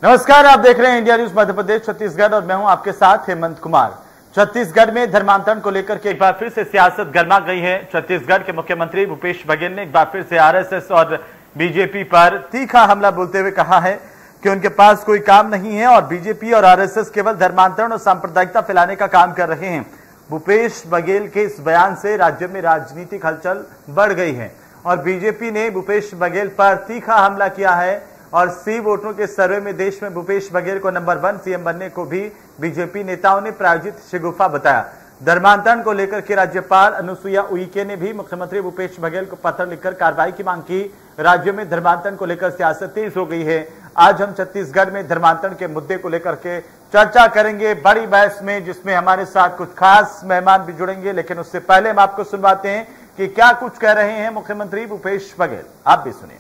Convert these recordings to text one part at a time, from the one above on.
नमस्कार, आप देख रहे हैं इंडिया न्यूज मध्य प्रदेश छत्तीसगढ़ और मैं हूं आपके साथ हेमंत कुमार। छत्तीसगढ़ में धर्मांतरण को लेकर के एक बार फिर से सियासत गर्मा गई है। छत्तीसगढ़ के मुख्यमंत्री भूपेश बघेल ने एक बार फिर से आरएसएस और बीजेपी पर तीखा हमला बोलते हुए कहा है कि उनके पास कोई काम नहीं है और बीजेपी और आरएसएस केवल धर्मांतरण और सांप्रदायिकता फैलाने का काम कर रहे हैं। भूपेश बघेल के इस बयान से राज्य में राजनीतिक हलचल बढ़ गई है और बीजेपी ने भूपेश बघेल पर तीखा हमला किया है और सी वोटरों के सर्वे में देश में भूपेश बघेल को नंबर 1 सीएम बनने को भी बीजेपी नेताओं ने प्रायोजित शगुफा बताया। धर्मांतरण को लेकर के राज्यपाल अनुसुईया उइके ने भी मुख्यमंत्री भूपेश बघेल को पत्र लिखकर कार्रवाई की मांग की। राज्य में धर्मांतरण को लेकर सियासत तेज हो गई है। आज हम छत्तीसगढ़ में धर्मांतरण के मुद्दे को लेकर के चर्चा करेंगे बड़ी बहस में, जिसमें हमारे साथ कुछ खास मेहमान भी जुड़ेंगे। लेकिन उससे पहले हम आपको सुनवाते हैं कि क्या कुछ कह रहे हैं मुख्यमंत्री भूपेश बघेल। आप भी सुनिए।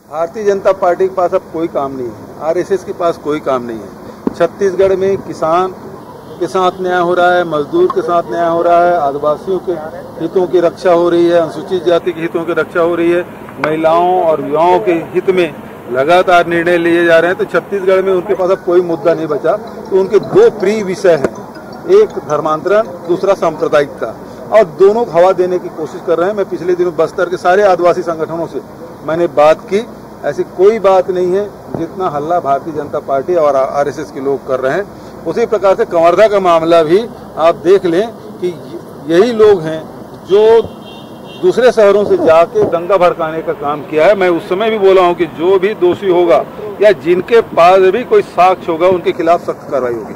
भारतीय जनता पार्टी के पास अब कोई काम नहीं है, आरएसएस के पास कोई काम नहीं है। छत्तीसगढ़ में किसान के साथ न्याय हो रहा है, मजदूर के साथ न्याय हो रहा है, आदिवासियों के हितों की रक्षा हो रही है, अनुसूचित जाति के हितों की रक्षा हो रही है, महिलाओं और युवाओं के हित में लगातार निर्णय लिए जा रहे हैं। तो छत्तीसगढ़ में उनके पास अब कोई मुद्दा नहीं बचा। तो उनके दो प्रिय विषय हैं, एक धर्मांतरण, दूसरा सांप्रदायिकता, और दोनों को हवा देने की कोशिश कर रहे हैं। मैं पिछले दिनों बस्तर के सारे आदिवासी संगठनों से मैंने बात की, ऐसी कोई बात नहीं है जितना हल्ला भारतीय जनता पार्टी और आरएसएस के लोग कर रहे हैं। उसी प्रकार से कवर्धा का मामला भी आप देख लें कि यही लोग हैं जो दूसरे शहरों से जाके दंगा भड़काने का काम किया है। मैं उस समय भी बोला हूं कि जो भी दोषी होगा या जिनके पास भी कोई साक्ष्य होगा उनके खिलाफ सख्त कार्रवाई होगी।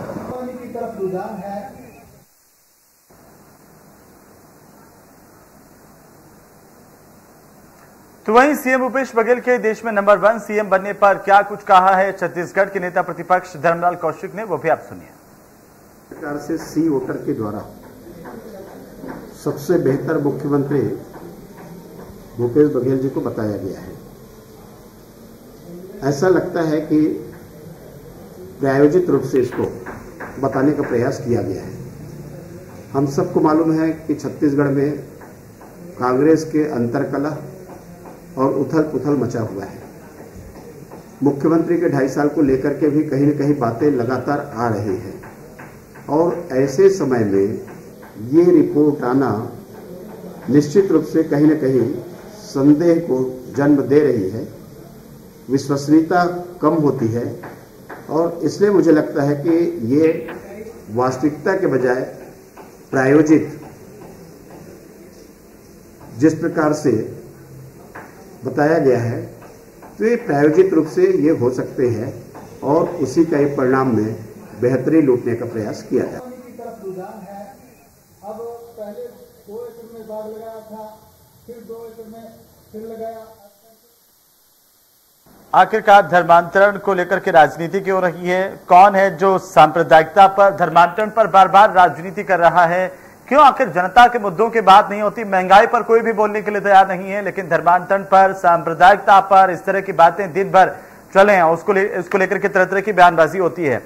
तो वहीं सीएम भूपेश बघेल के देश में नंबर 1 सीएम बनने पर क्या कुछ कहा है छत्तीसगढ़ के नेता प्रतिपक्ष धर्मलाल कौशिक ने, वो भी आप सुनिए। सरकार से सी वोटर के द्वारा सबसे बेहतर मुख्यमंत्री भूपेश बघेल जी को बताया गया है। ऐसा लगता है कि प्रायोजित रूप से इसको बताने का प्रयास किया गया है। हम सबको मालूम है कि छत्तीसगढ़ में कांग्रेस के अंतर्कलह और उथल पुथल मचा हुआ है। मुख्यमंत्री के 2.5 साल को लेकर के भी कहीं न कहीं बातें लगातार आ रही हैं और ऐसे समय में ये रिपोर्ट आना निश्चित रूप से कहीं न कहीं संदेह को जन्म दे रही है, विश्वसनीयता कम होती है और इसलिए मुझे लगता है कि ये वास्तविकता के बजाय प्रायोजित जिस प्रकार से बताया गया है, तो ये प्रायोजित रूप से ये हो सकते हैं और उसी का एक परिणाम में बेहतरी लूटने का प्रयास किया जाए। अब पहले 2 एकड़ में बाग लगाया था, फिर 2 एकड़ में फिर लगाया। आखिरकार धर्मांतरण को लेकर के राजनीति क्यों हो रही है? कौन है जो सांप्रदायिकता पर, धर्मांतरण पर बार बार राजनीति कर रहा है? क्यों आखिर जनता के मुद्दों की बात नहीं होती? महंगाई पर कोई भी बोलने के लिए तैयार नहीं है, लेकिन धर्मांतरण पर, सांप्रदायिकता पर इस तरह की बातें दिन भर चले हैं। उसको लेकर के तरह तरह की बयानबाजी होती है।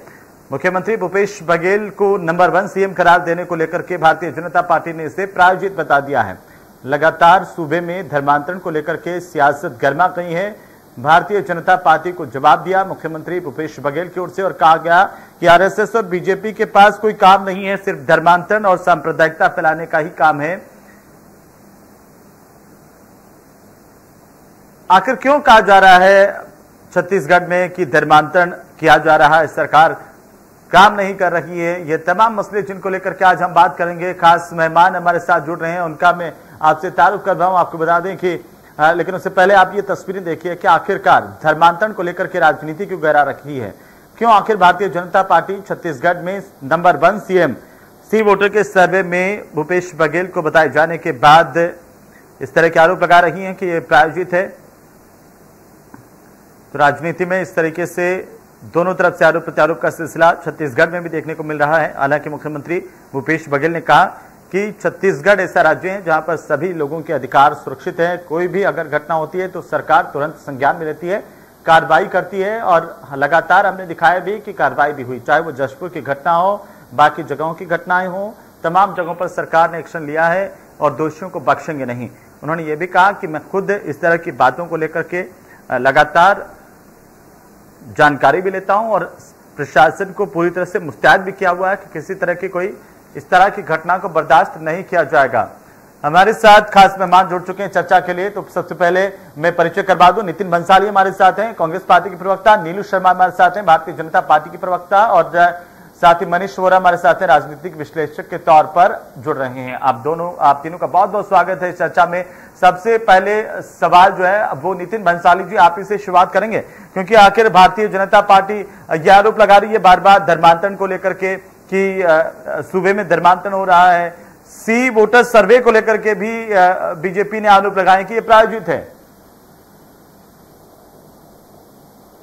मुख्यमंत्री भूपेश बघेल को नंबर 1 सीएम करार देने को लेकर के भारतीय जनता पार्टी ने इसे प्रायोजित बता दिया है। लगातार सूबे में धर्मांतरण को लेकर के सियासत गर्मा गई है। भारतीय जनता पार्टी को जवाब दिया मुख्यमंत्री भूपेश बघेल की ओर से और कहा गया कि आरएसएस और बीजेपी के पास कोई काम नहीं है, सिर्फ धर्मांतरण और सांप्रदायिकता फैलाने का ही काम है। आखिर क्यों कहा जा रहा है छत्तीसगढ़ में कि धर्मांतरण किया जा रहा है, सरकार काम नहीं कर रही है? ये तमाम मसले जिनको लेकर के आज हम बात करेंगे। खास मेहमान हमारे साथ जुड़ रहे हैं, उनका मैं आपसे तारुफ कर रहा हूं। आपको बता दें कि लेकिन उससे पहले आप ये तस्वीरें देखिए कि आखिरकार धर्मांतरण को लेकर के राजनीति क्यों गहरा रखी है। क्यों आखिर भारतीय जनता पार्टी छत्तीसगढ़ में नंबर 1 सीएम सी वोटर के सर्वे में भूपेश बघेल को बताए जाने के बाद इस तरह के आरोप लगा रही है कि यह प्रायोजित है। तो राजनीति में इस तरीके से दोनों तरफ से आरोप प्रत्यारोप का सिलसिला छत्तीसगढ़ में भी देखने को मिल रहा है। हालांकि मुख्यमंत्री भूपेश बघेल ने कहा कि छत्तीसगढ़ ऐसा राज्य है जहां पर सभी लोगों के अधिकार सुरक्षित है। कोई भी अगर घटना होती है तो सरकार तुरंत संज्ञान में लेती है, कार्रवाई करती है और लगातार हमने दिखाया भी कि कार्रवाई भी हुई, चाहे वो जशपुर की घटना हो, बाकी जगहों की घटनाएं हो, तमाम जगहों पर सरकार ने एक्शन लिया है और दोषियों को बख्शेंगे नहीं। उन्होंने ये भी कहा कि मैं खुद इस तरह की बातों को लेकर के लगातार जानकारी भी लेता हूं और प्रशासन को पूरी तरह से मुस्तैद भी किया हुआ है कि किसी तरह की कोई इस तरह की घटना को बर्दाश्त नहीं किया जाएगा। हमारे साथ खास मेहमान जुड़ चुके हैं चर्चा के लिए। तो सबसे पहले मैं परिचय करवा दूं, नितिन भंसाली हमारे साथ हैं, कांग्रेस पार्टी के प्रवक्ता, नीलू शर्मा हमारे साथ हैं, भारतीय जनता पार्टी के प्रवक्ता, और साथ ही मनीष वोरा हमारे साथ हैं, राजनीतिक विश्लेषक के तौर पर जुड़ रहे हैं। आप तीनों का बहुत बहुत स्वागत है इस चर्चा में। सबसे पहले सवाल जो है वो नितिन भंसाली जी आप ही से शुरुआत करेंगे, क्योंकि आखिर भारतीय जनता पार्टी यह आरोप लगा रही है बार बार धर्मांतरण को लेकर के कि सूबे में धर्मांतरण हो रहा है। सी वोटर सर्वे को लेकर के भी बीजेपी ने आरोप लगाए कि ये प्रायोजित है।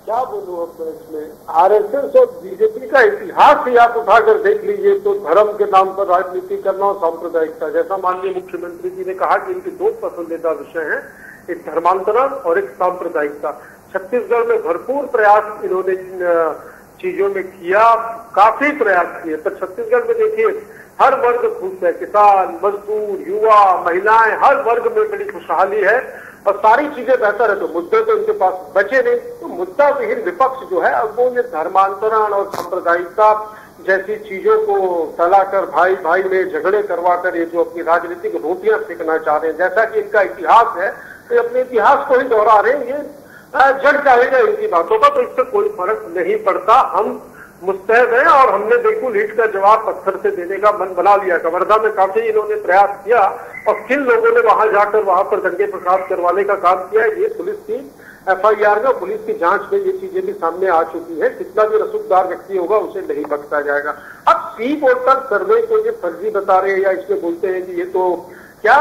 क्या बोलूं अब मैं इसमें, आरएसएस और बीजेपी का इतिहास ही आप उठाकर देख लीजिए तो धर्म के नाम पर राजनीति करना और सांप्रदायिकता, जैसा माननीय मुख्यमंत्री जी ने कहा कि इनके दो पसंदीदा विषय हैं, एक धर्मांतरण और एक सांप्रदायिकता। छत्तीसगढ़ में भरपूर प्रयास इन्होंने चीजों में किया, काफी प्रयास किए, पर छत्तीसगढ़ में देखिए हर वर्ग खुश है, किसान, मजदूर, युवा, महिलाएं, हर वर्ग में बड़ी खुशहाली है और सारी चीजें बेहतर है। तो मुद्दे तो इनके पास बचे नहीं, तो मुद्दा विहीन विपक्ष जो है अब वो ये धर्मांतरण और सांप्रदायिकता जैसी चीजों को फैलाकर भाई भाई में झगड़े करवाकर ये जो अपनी राजनीतिक रोटियां सेकना चाह रहे हैं, जैसा कि इनका इतिहास है तो अपने इतिहास को ही दोहरा रहे हैं। ये जड़ जाएगा इनकी बातों का, तो इससे कोई फर्क नहीं पड़ता। हम मुस्तैद हैं और हमने बिल्कुल ईंट का जवाब पत्थर से देने का मन बना लिया। कवर्धा में काफी इन्होंने प्रयास किया और किन लोगों ने वहां जाकर वहां पर दंगे फसाद करवाने का काम किया, ये पुलिस की एफआईआर में, पुलिस की जांच में ये चीजें भी सामने आ चुकी है। कितना भी रसूखदार व्यक्ति होगा उसे नहीं बख्शा जाएगा। अब सी वोटर सर्वे को ये फर्जी बता रहे हैं या इसमें बोलते हैं कि ये तो क्या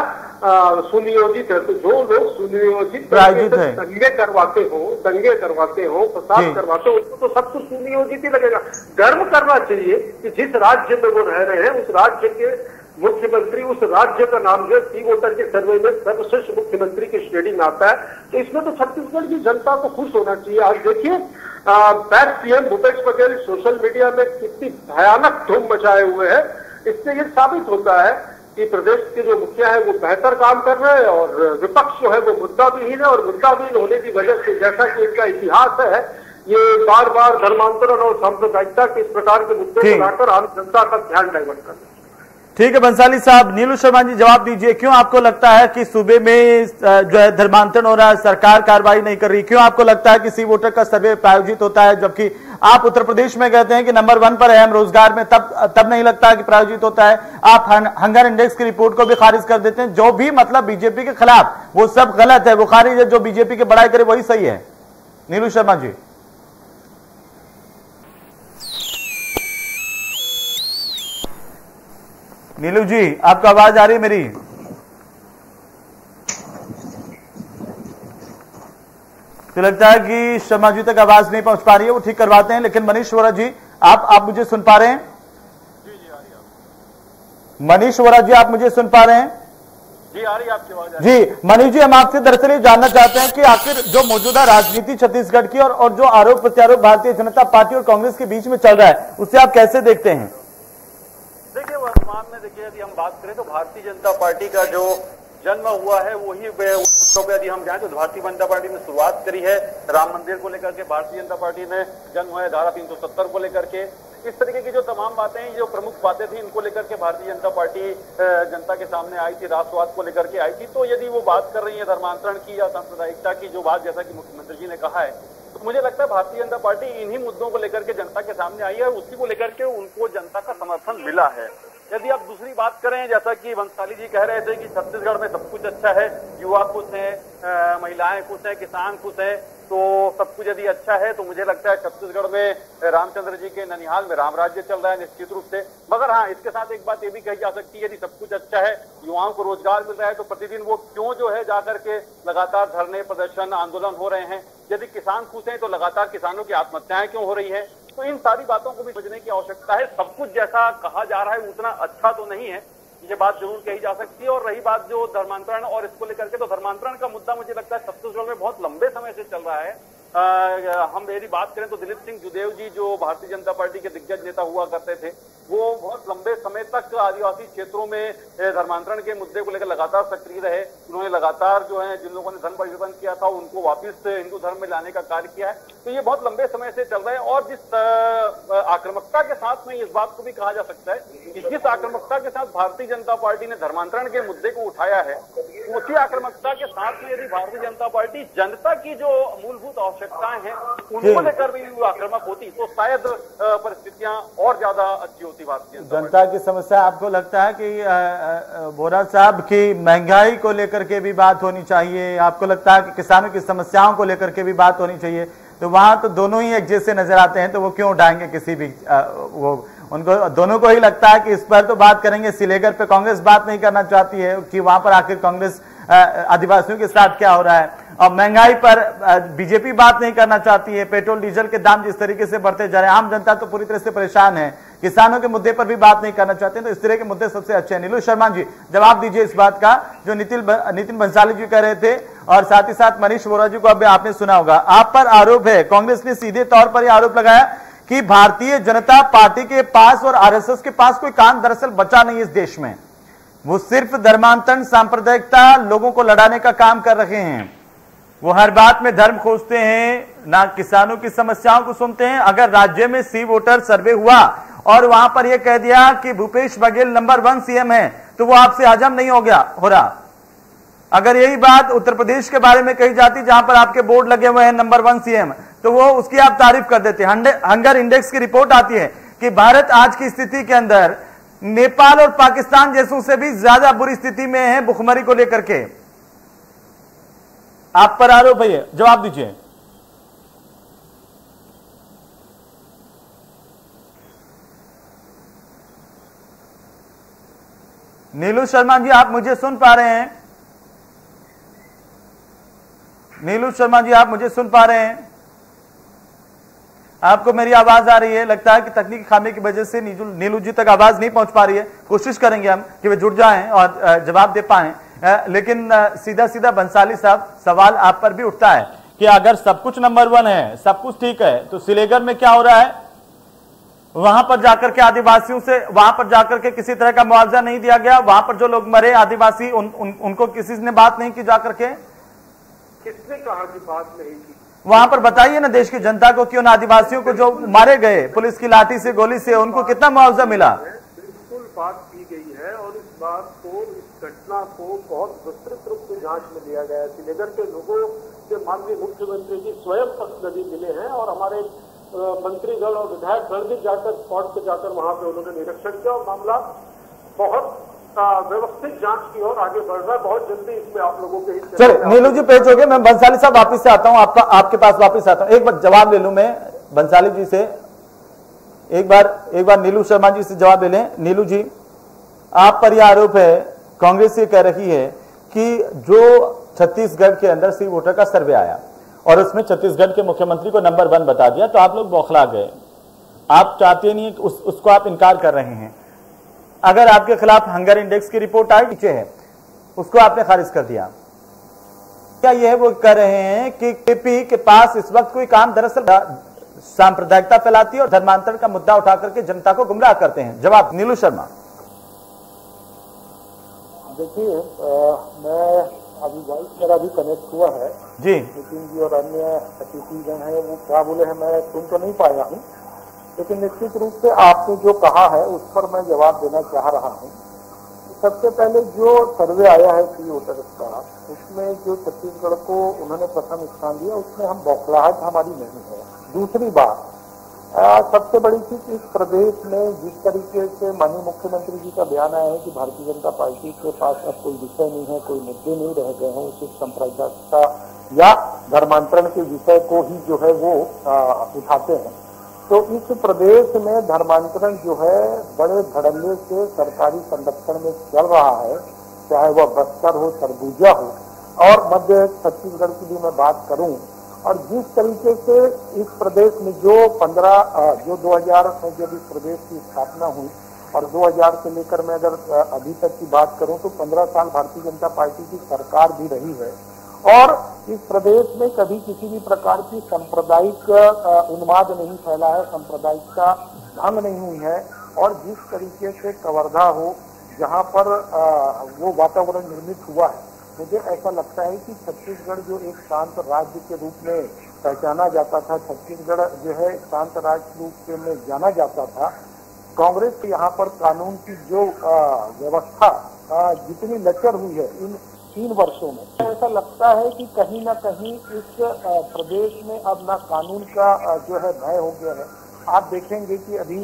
सुनियोजित है, तो जो लोग सुनियोजित दंगे करवाते हो, फसाद करवाते हो, उसको तो सब कुछ सुनियोजित ही लगेगा। गर्व करना चाहिए कि जिस राज्य में वो रह रहे हैं उस राज्य के मुख्यमंत्री, उस राज्य का नाम जो सी वोटर के सर्वे में सर्वश्रेष्ठ मुख्यमंत्री की श्रेणी में आता है, तो इसमें तो छत्तीसगढ़ की जनता को खुश होना चाहिए। आज देखिए PACS CM Bhupesh Baghel social media में कितनी भयानक धूम मचाए हुए हैं। इससे ये साबित होता है कि प्रदेश के जो मुखिया है वो बेहतर काम कर रहे हैं और विपक्ष जो है वो मुद्दा विहीन है, और मुद्दा विहीन होने की वजह से जैसा कि इनका इतिहास है, ये बार बार धर्मांतरण और सांप्रदायिकता के इस प्रकार के मुद्दे को लाकर आम जनता का ध्यान डाइवर्ट कर रहे हैं। ठीक है भंसाली साहब। नीलू शर्मा जी जवाब दीजिए, क्यों आपको लगता है कि सूबे में जो है धर्मांतरण हो रहा है, सरकार कार्रवाई नहीं कर रही? क्यों आपको लगता है कि सी वोटर का सर्वे प्रायोजित होता है, जबकि आप उत्तर प्रदेश में कहते हैं कि नंबर 1 पर है हम रोजगार में, तब नहीं लगता कि प्रायोजित होता है? आप हंगर इंडेक्स की रिपोर्ट को भी खारिज कर देते हैं। जो भी मतलब बीजेपी के खिलाफ वो सब गलत है, वो खारिज है, जो बीजेपी की बड़ाई करे वही सही है। नीलू शर्मा जी। नीलू जी आपको आवाज आ रही है मेरी? तो लगता है कि शर्मा जी तक आवाज नहीं पहुंच पा रही है, वो ठीक करवाते हैं। लेकिन मनीष वोरा जी आप मुझे सुन पा रहे हैं? जी आ रही है। मनीष वोरा जी आप मुझे सुन पा रहे हैं? जी आ रही है आपकी आवाज। जी मनीष जी, हम आपसे दरअसल ये जानना चाहते हैं कि आखिर जो मौजूदा राजनीति छत्तीसगढ़ की और जो आरोप प्रत्यारोप भारतीय जनता पार्टी और कांग्रेस के बीच में चल रहा है, उसे आप कैसे देखते हैं? देखिए वर्तमान में देखिए यदि हम बात करें तो भारतीय जनता पार्टी का जो जन्म हुआ है वही यदि हम जाएं तो भारतीय जनता पार्टी ने शुरुआत करी है राम मंदिर को लेकर के, भारतीय जनता पार्टी ने जन्म हुआ है धारा 370 को लेकर के। इस तरीके की जो तमाम बातें, जो प्रमुख बातें थी, इनको लेकर के भारतीय जनता पार्टी जनता के सामने आई थी, राष्ट्रवाद को लेकर के आई थी। तो यदि वो बात कर रही है धर्मांतरण की या सांप्रदायिकता की, जो बात जैसा कि मुख्यमंत्री जी ने कहा है, तो मुझे लगता है भारतीय जनता पार्टी इन्हीं मुद्दों को लेकर के जनता के सामने आई है और उसी को लेकर के उनको जनता का समर्थन मिला है। यदि आप दूसरी बात करें, जैसा कि भंसाली जी कह रहे थे कि छत्तीसगढ़ में सब कुछ अच्छा है, युवा खुश हैं, महिलाएं खुश हैं, किसान खुश हैं, तो सब कुछ यदि अच्छा है तो मुझे लगता है छत्तीसगढ़ में रामचंद्र जी के ननिहाल में राम राज्य चल रहा है निश्चित रूप से। मगर हाँ, इसके साथ एक बात ये भी कही जा सकती है, यदि सब कुछ अच्छा है, युवाओं को रोजगार मिल रहा है, तो प्रतिदिन वो क्यों जो है जाकर के लगातार धरने, प्रदर्शन, आंदोलन हो रहे हैं? यदि किसान खुश हैं तो लगातार किसानों की आत्महत्याएं क्यों हो रही है? तो इन सारी बातों को भी समझने की आवश्यकता है। सब कुछ जैसा कहा जा रहा है उतना अच्छा तो नहीं है, ये बात जरूर कही जा सकती है। और रही बात जो धर्मांतरण और इसको लेकर के, तो धर्मांतरण का मुद्दा मुझे लगता है छत्तीसगढ़ में बहुत लंबे समय से चल रहा है। हम मेरी बात करें तो दिलीप सिंह जुदेव जी जो भारतीय जनता पार्टी के दिग्गज नेता हुआ करते थे, वो बहुत लंबे समय तक आदिवासी क्षेत्रों में धर्मांतरण के मुद्दे को लेकर लगातार सक्रिय रहे। उन्होंने लगातार जो है जिन लोगों ने धर्म परिवर्तन किया था उनको वापस हिंदू धर्म में लाने का कार्य किया है। तो ये बहुत लंबे समय से चल रहा है और जिस आक्रामकता के साथ में इस बात को भी कहा जा सकता है कि जिस आक्रामकता के साथ भारतीय जनता पार्टी ने धर्मांतरण के मुद्दे को उठाया है, उसी आक्रामकता के साथ में यदि भारतीय जनता पार्टी जनता की जो मूलभूत आवश्यकताएं हैं उनको लेकर भी आक्रामक होती तो शायद परिस्थितियां और ज्यादा अच्छी होती। भारतीय जनता की समस्या आपको लगता है कि बोरा साहब की महंगाई को लेकर के भी बात होनी चाहिए, आपको लगता है कि किसानों की समस्याओं को लेकर के भी बात होनी चाहिए, तो वहां तो दोनों ही एक जैसे नजर आते हैं, तो वो क्यों उठाएंगे किसी भी वो उनको दोनों को ही लगता है कि इस पर तो बात करेंगे। सिलेगर पे कांग्रेस बात नहीं करना चाहती है कि वहां पर आखिर कांग्रेस आदिवासियों के साथ क्या हो रहा है, और महंगाई पर बीजेपी बात नहीं करना चाहती है। पेट्रोल डीजल के दाम जिस तरीके से बढ़ते जा रहे हैं, आम जनता तो पूरी तरह से परेशान है, किसानों के मुद्दे पर भी बात नहीं करना चाहते हैं, तो इस तरह के मुद्दे सबसे अच्छे हैं। नीलू शर्मा जी जवाब दीजिए इस बात का जो नितिन बंसाली जी कह रहे थे, और साथ ही साथ मनीष वोरा जी को अब आपने सुना होगा। आप पर आरोप है, कांग्रेस ने सीधे तौर पर यह आरोप लगाया कि भारतीय जनता पार्टी के पास और आरएसएस के पास कोई काम दरअसल बचा नहीं इस देश में, वो सिर्फ धर्मांतरण सांप्रदायिकता लोगों को लड़ाने का काम कर रहे हैं। वो हर बात में धर्म खोजते हैं, ना किसानों की समस्याओं को सुनते हैं। अगर राज्य में सी वोटर सर्वे हुआ और वहां पर यह कह दिया कि भूपेश बघेल नंबर 1 सीएम है, तो वो आपसे हजम नहीं हो रहा। अगर यही बात उत्तर प्रदेश के बारे में कही जाती जहां पर आपके बोर्ड लगे हुए हैं नंबर 1 सीएम, तो वो उसकी आप तारीफ कर देते। हंगर इंडेक्स की रिपोर्ट आती है कि भारत आज की स्थिति के अंदर नेपाल और पाकिस्तान जैसों से भी ज्यादा बुरी स्थिति में है भुखमरी को लेकर के। आप पर आरोप है, जवाब दीजिए। नीलू शर्मा जी आप मुझे सुन पा रहे हैं? नीलू शर्मा जी आप मुझे सुन पा रहे हैं? आपको मेरी आवाज आ रही है? लगता है कि तकनीकी खामी की वजह से नीलू जी तक आवाज नहीं पहुंच पा रही है। कोशिश करेंगे हम कि वे जुड़ जाएं और जवाब दे पाएं, लेकिन सीधा सीधा बंसाली साहब सवाल आप पर भी उठता है कि अगर सब कुछ नंबर 1 है, सब कुछ ठीक है, तो सिलेगर में क्या हो रहा है? वहां पर जाकर के आदिवासियों से वहां पर जाकर के किसी तरह का मुआवजा नहीं दिया गया, वहां पर जो लोग मरे आदिवासी उनको किसी ने बात नहीं की जाकर के। किसने कहा कि बात नहीं की? वहां पर बताइए ना देश की जनता को कि उन आदिवासियों को जो मारे गए पुलिस की लाठी से गोली से, उनको कितना मुआवजा मिला? बिल्कुल बात की गई है और इस बात को, इस घटना को बहुत विस्तृत रूप से जांच में लिया गया है। श्रीनगर के लोगों से माननीय मुख्यमंत्री जी स्वयं पक्षधरी मिले हैं और हमारे मंत्रीगण और विधायकगण भी जाकर स्पॉट पे जाकर वहां पे उन्होंने निरीक्षण किया और मामला बहुत व्यवस्थित जांच की ओर आगे बढ़ रहा है। बहुत जल्दी इसमें आप लोगों के चलिए नीलू जी पेश हो गए, मैं बंसाली साहब वापिस से आता हूं, आपके पास वापिस आता हूं। एक बार जवाब ले लूं मैं बंसाली जी से, एक बार नीलू शर्मा जी से जवाब ले लें। नीलू जी आप पर यह आरोप है, कांग्रेस ये कह रही है कि जो छत्तीसगढ़ के अंदर सी वोटर का सर्वे आया और उसमें छत्तीसगढ़ के मुख्यमंत्री को नंबर 1 बता दिया, तो आप लोग बौखला गए, आप चाहते नहीं कि उसको आप इनकार कर रहे हैं। अगर आपके खिलाफ हंगर इंडेक्स की रिपोर्ट आई नीचे है, उसको आपने खारिज कर दिया, क्या यह वो कह रहे हैं कि केपी के पास इस वक्त कोई काम दरअसल सांप्रदायिकता फैलाती है और धर्मांतरण का मुद्दा उठा करके जनता को गुमराह करते हैं? जवाब नीलू शर्मा। देखिए, मैं अभी वॉइस मेरा भी कनेक्ट हुआ है जी, नितिन जी और अन्य अतिथिगण है, वो क्या बोले हैं मैं सुन तो नहीं पाया हूँ, लेकिन निश्चित रूप से आपने जो कहा है उस पर मैं जवाब देना चाह रहा हूँ। सबसे पहले जो सर्वे आया है सी वोटर्स का, उसमें जो छत्तीसगढ़ को उन्होंने प्रथम स्थान दिया, उसमें हम बौखलाहट हमारी नहीं है। दूसरी बात, सबसे बड़ी चीज, इस प्रदेश में जिस तरीके से माननीय मुख्यमंत्री जी का बयान आया है कि भारतीय जनता पार्टी के पास अब कोई विषय नहीं है, कोई मुद्दे नहीं रह गए हैं, उचित सांप्रदायिकता या धर्मांतरण के विषय को ही जो है वो उठाते हैं, तो इस प्रदेश में धर्मांतरण जो है बड़े धड़ल्ले से सरकारी संरक्षण में चल रहा है, चाहे वह बस्तर हो, सरगुजा हो, और मध्य छत्तीसगढ़ की भी मैं बात करूं। और जिस तरीके से इस प्रदेश में जो 2000 में जब इस प्रदेश की स्थापना हुई और 2000 से लेकर मैं अगर अभी तक की बात करूं तो 15 साल भारतीय जनता पार्टी की सरकार भी रही है, और इस प्रदेश में कभी किसी भी प्रकार की सांप्रदायिक उन्माद नहीं फैला है, सांप्रदायिकता भंग नहीं हुई है। और जिस तरीके से कवर्धा हो, जहां पर वो वातावरण निर्मित हुआ है, मुझे ऐसा लगता है कि छत्तीसगढ़ जो एक शांत राज्य के रूप में पहचाना जाता था, छत्तीसगढ़ जो है शांत राज्य रूप में जाना जाता था, कांग्रेस के यहाँ पर कानून की जो व्यवस्था जितनी लचर हुई है इन 3 वर्षों में, ऐसा लगता है कि कहीं ना कहीं इस प्रदेश में अब ना कानून का जो है भय हो गया है। आप देखेंगे कि अभी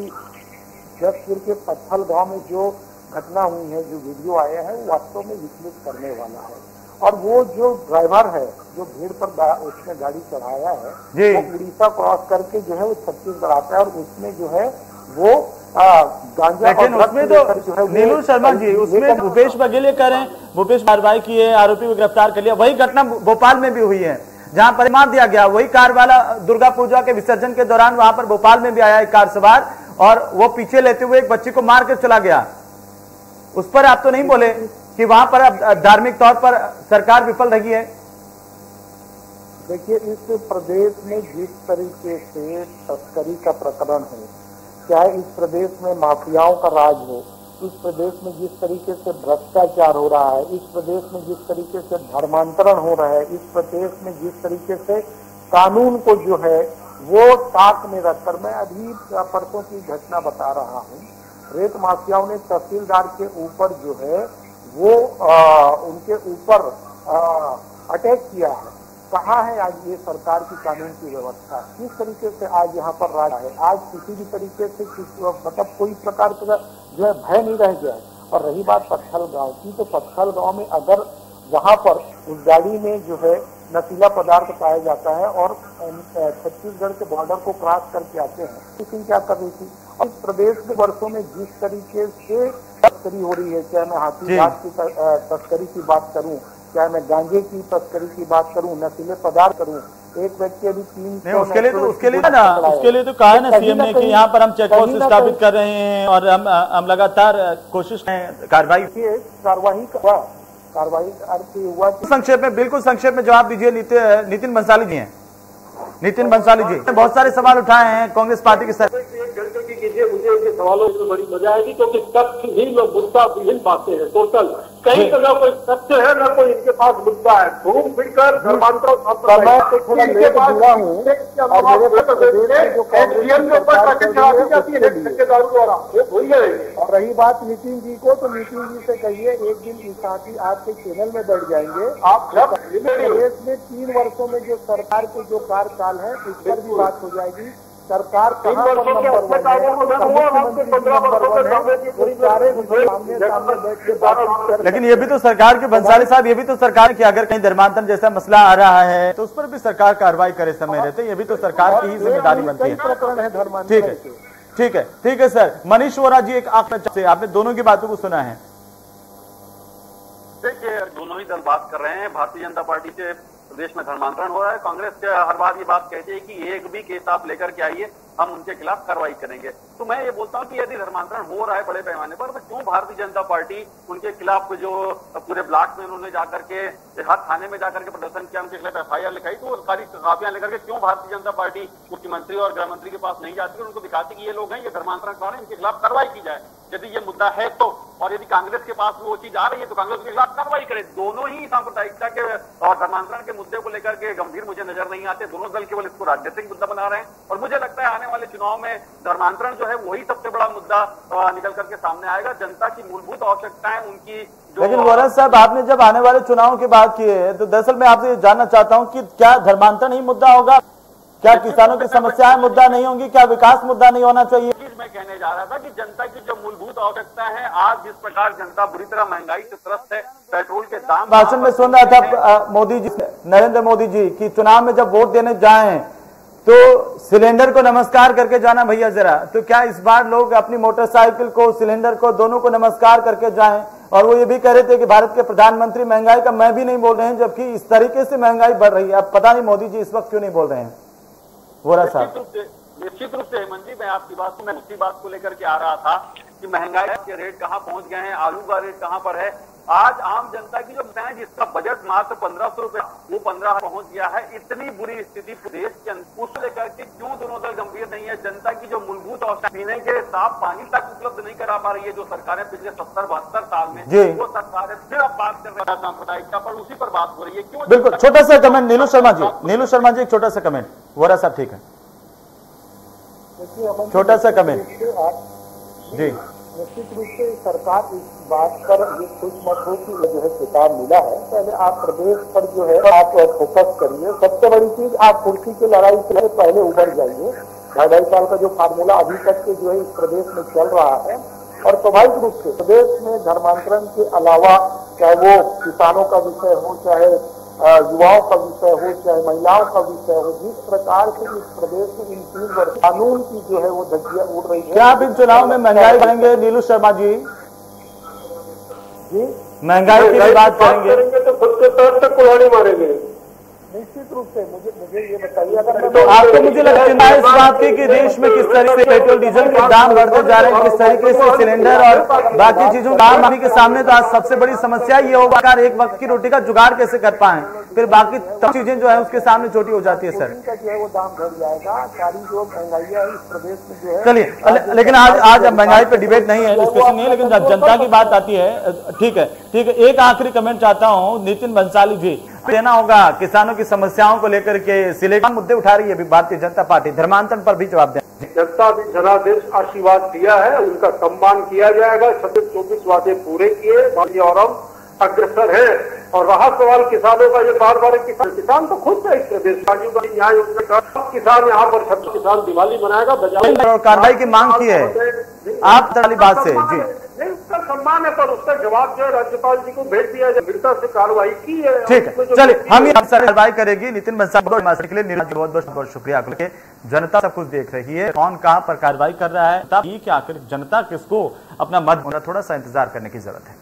जसपुर के पत्थल गांव में जो घटना हुई है, जो वीडियो आया है, वो वास्तव में विचलित करने वाला है। और वो जो ड्राइवर है जो भीड़ पर उसने गाड़ी चढ़ाया है, वो उड़ीसा क्रॉस करके जो है वो छत्तीसगढ़ आता है और उसमें जो है वो गांजा। लेकिन उसमें तो नीलू शर्मा जी, उसमें भूपेश बघेल ये कह रहे हैं भूपेश कार्रवाई की है, आरोपी को गिरफ्तार कर लिया। वही घटना भोपाल में भी हुई है जहां पर मार दिया गया। वही कार वाला दुर्गा पूजा के विसर्जन के दौरान वहां पर भोपाल में भी आया एक कार सवार और वो पीछे लेते हुए एक बच्ची को मार कर चला गया। उस पर आप तो नहीं बोले कि वहां पर अब धार्मिक तौर पर सरकार विफल रही है? देखिए, इस प्रदेश में जिस तरीके से तस्करी का प्रकरण है, चाहे इस प्रदेश में माफियाओं का राज हो, इस प्रदेश में जिस तरीके से भ्रष्टाचार हो रहा है, इस प्रदेश में जिस तरीके से धर्मांतरण हो रहा है, इस प्रदेश में जिस तरीके से कानून को जो है वो ताक में रखकर, मैं अभी परसों की घटना बता रहा हूँ, रेत माफियाओं ने तहसीलदार के ऊपर जो है वो उनके ऊपर अटैक किया है। कहाँ है आज ये सरकार की कानून की व्यवस्था? किस तरीके से आज यहाँ पर राज है? आज किसी भी तरीके से मतलब कोई प्रकार का जो है भय नहीं रह गया है। और रही बात पत्थल गांव की, तो पत्थल गांव में अगर वहां पर उस गाड़ी में जो है नशीला पदार्थ पाया जाता है और छत्तीसगढ़ के बॉर्डर को क्रॉस करके आते हैं, किसी क्या कर रही थी? और प्रदेश के वर्षों में जिस तरीके से तस्करी हो रही है, चाहे मैं हाथी दांत की तस्करी की बात करूं, चाहे मैं गांजे की तस्करी की बात करूं, नशीले पदार्थ करूं, एक व्यक्ति अभी 300 उसके लिए तो कहा है ना सीएम ने कि यहाँ पर हम चेक पोस्ट स्थापित कर रहे हैं और हम लगातार कोशिश में कार्रवाई अर्थ हुआ। संक्षेप में, बिल्कुल संक्षेप में जवाब दीजिए। नितिन बंसाली जी हैं। नितिन बंसाली जी, बहुत सारे सवाल उठाए हैं कांग्रेस पार्टी के साथ। कीजिए, मुझे इनके सवालों में बड़ी मजा आएगी क्योंकि तथ्यहीन और मुद्दा विहीन बातें हैं। टोटल कहीं तो ना कोई तथ्य है ना कोई इनके पास मुद्दा है। घूम फिरकर धर्मांतरण और रही बात नितिन जी को, तो नितिन जी से कहिए एक दिन इस साथी आपके चैनल में बैठ जाएंगे। आप प्रदेश में 3 वर्षों में जो सरकार के जो कार्यकाल है उस पर भी बात हो जाएगी। सरकार कहाँ पर नंबर 1 है, लेकिन ये भी तो सरकार के बंसाली साहब, ये भी तो सरकार की अगर कहीं धर्मांतरण जैसा मसला आ रहा है तो उस पर भी सरकार कार्रवाई करे समय रहते, ये भी तो सरकार की ही जिम्मेदारी बनती है। प्रकरण है धर्मांतरण। ठीक है, ठीक है, ठीक है सर। मनीष वोरा जी, एक आपने दोनों की बातों को सुना है। देखिए, दोनों ही दल बात कर रहे हैं। भारतीय जनता पार्टी से प्रदेश में धर्मांतरण हो रहा है। कांग्रेस हर बार ये बात कहती है कि एक भी केस आप लेकर के आइए, हम उनके खिलाफ कार्रवाई करेंगे। तो मैं ये बोलता हूं कि यदि धर्मांतरण हो रहा है बड़े पैमाने पर, तो क्यों भारतीय जनता पार्टी उनके खिलाफ जो पूरे ब्लॉक में उन्होंने जाकर के हर थाने में जाकर के प्रदर्शन किया, उनके खिलाफ FIR लिखाई, तो सारी कापियां लेकर के क्यों भारतीय जनता पार्टी मुख्यमंत्री और गृह मंत्री के पास नहीं जाती और उनको दिखाती कि ये लोग हैं, ये धर्मांतरण कर रहे हैं, इनके खिलाफ कार्रवाई की जाए यदि ये मुद्दा है तो। और यदि कांग्रेस के पास वो चीज आ रही है तो कांग्रेस के खिलाफ कार्रवाई करे। दोनों ही सांप्रदायिकता के और धर्मांतरण के मुद्दे को लेकर के गंभीर मुझे नजर नहीं आते। दोनों दल केवल इसको राजनीतिक मुद्दा बना रहे हैं और मुझे लगता है आने वाले चुनाव में धर्मांतरण जो है वही सबसे बड़ा मुद्दा निकल करके सामने आएगा। जनता की मूलभूत आवश्यकताएं उनकी। लेकिन वोरा साहब, आपने जब आने वाले चुनाव की बात की है तो दरअसल मैं आपसे जानना चाहता हूं कि क्या धर्मांतरण ही मुद्दा होगा? क्या किसानों की समस्याएं मुद्दा नहीं होंगी? क्या विकास मुद्दा नहीं होना चाहिए? मैं कहने जा रहा था कि जनता की जो मूलभूत आवश्यकता है, आज जिस प्रकार जनता बुरी तरह महंगाई से त्रस्त है, पेट्रोल के दाम। भाषण में सुन रहा था मोदी जी, नरेंद्र मोदी जी की चुनाव में जब वोट देने जाएं तो सिलेंडर को नमस्कार करके जाना भैया जरा। तो क्या इस बार लोग अपनी मोटरसाइकिल को, सिलेंडर को, दोनों को नमस्कार करके जाएं? और वो ये भी कह रहे थे कि भारत के प्रधानमंत्री महंगाई का मैं भी नहीं बोल रहे हैं, जबकि इस तरीके से महंगाई बढ़ रही है। अब पता नहीं मोदी जी इस वक्त क्यों नहीं बोल रहे हैं। वोरा साहब, निश्चित रूप से हेमंत जी, मैं आपकी बात में उसी बात को लेकर के आ रहा था कि महंगाई के रेट कहाँ पहुंच गए हैं, आलू का रेट कहाँ पर है। आज आम जनता की जो मैं जिसका बजट मात्र 1500 रुपए वो 15 पहुंच गया है। इतनी बुरी स्थिति प्रदेश के अंदर, उसको लेकर के क्यों दोनों दल गंभीर नहीं है? जनता की जो मूलभूत आवश्यकता पीने के साफ पानी तक उपलब्ध नहीं करा पा रही है जो सरकारें पिछले 70-72 साल में, वो सरकारें फिर अब बात कर रही है सांप्रदायिकता पर, उसी पर बात हो रही है। क्यों? बिल्कुल, छोटा सा कमेंट नीलू शर्मा जी एक छोटा सा कमेंट। वोरा साहब ठीक है, छोटा सा कमेंट जी। निश्चित रूप से सरकार इस बात पर ये खुश मत हो कि जो है किताब मिला है, पहले आप प्रदेश पर जो है आप फोकस करिए। सबसे बड़ी चीज, आप कुर्सी की लड़ाई से पहले उबर जाइए। 2.5 साल का जो फार्मूला अभी तक के जो है इस प्रदेश में चल रहा है, और स्वाभाविक रूप से प्रदेश में धर्मांतरण के अलावा चाहे वो किसानों का विषय हो, चाहे युवाओं का विषय हो, चाहे महिलाओं का विषय हो, जिस प्रकार से इस प्रदेश में इन 3 वर्ष कानून की जो है वो धज्जियां उड़ रही है। क्या आप इन चुनाव में महंगाई बढ़ाएंगे नीलू शर्मा जी? महंगाई की बात करेंगे तो खुद के तौर तक कुल्हाड़ी मारेंगे। निश्चित रूप से मुझे ये बताइए, अगर आपको मुझे लगता है इस बात की कि देश में किस तरह से पेट्रोल डीजल के दाम बढ़ते जा रहे हैं, किस तरीके से सिलेंडर और बाकी चीजों का दाम आने के सामने, तो आज सबसे बड़ी समस्या ये होगा एक वक्त की रोटी का जुगाड़ कैसे कर पाए, फिर बाकी तमाम चीजें जो है उसके सामने छोटी हो जाती है। सर जो है वो दाम बढ़ जाएगा, सारी जो महंगाइयाँ इस प्रदेश में जो है। चलिए, लेकिन आज महंगाई पे डिबेट नहीं है, डिस्कशन नहीं है, लेकिन जब जनता की बात आती है, ठीक है, एक आखिरी कमेंट चाहता हूँ नितिन बंसाली जी, देना होगा किसानों की समस्याओं को लेकर के सिलेक्ट मुद्दे उठा रही है अभी भारतीय जनता पार्टी, धर्मांतरण पर भी जवाब दें। जनता भी जनादेश आशीर्वाद दिया है, उनका सम्मान किया जाएगा। 24 वादे पूरे किए और हम अग्रसर है। और रहा सवाल किसानों का, ये बार किसान तो खुद है इस प्रदेश, राजीव गांधी न्याय योजना का किसान यहाँ पर 26 किसान दिवाली मनाएगा, और कार्रवाई की मांग की है आप वाली बात से जी। नहीं, उसका सम्मान है, पर उसका जवाब जो है राज्यपाल जी को भेज दिया जाए, गंभीरता से कार्रवाई की है। ठीक है, चलिए हम ही कार्रवाई करेगी। नितिन बंसाली के लिए बहुत शुक्रिया। जनता सब कुछ देख रही है, कौन कहां पर कार्रवाई कर रहा है, कि आखिर जनता किसको अपना मत होना, थोड़ा सा इंतजार करने की जरूरत है।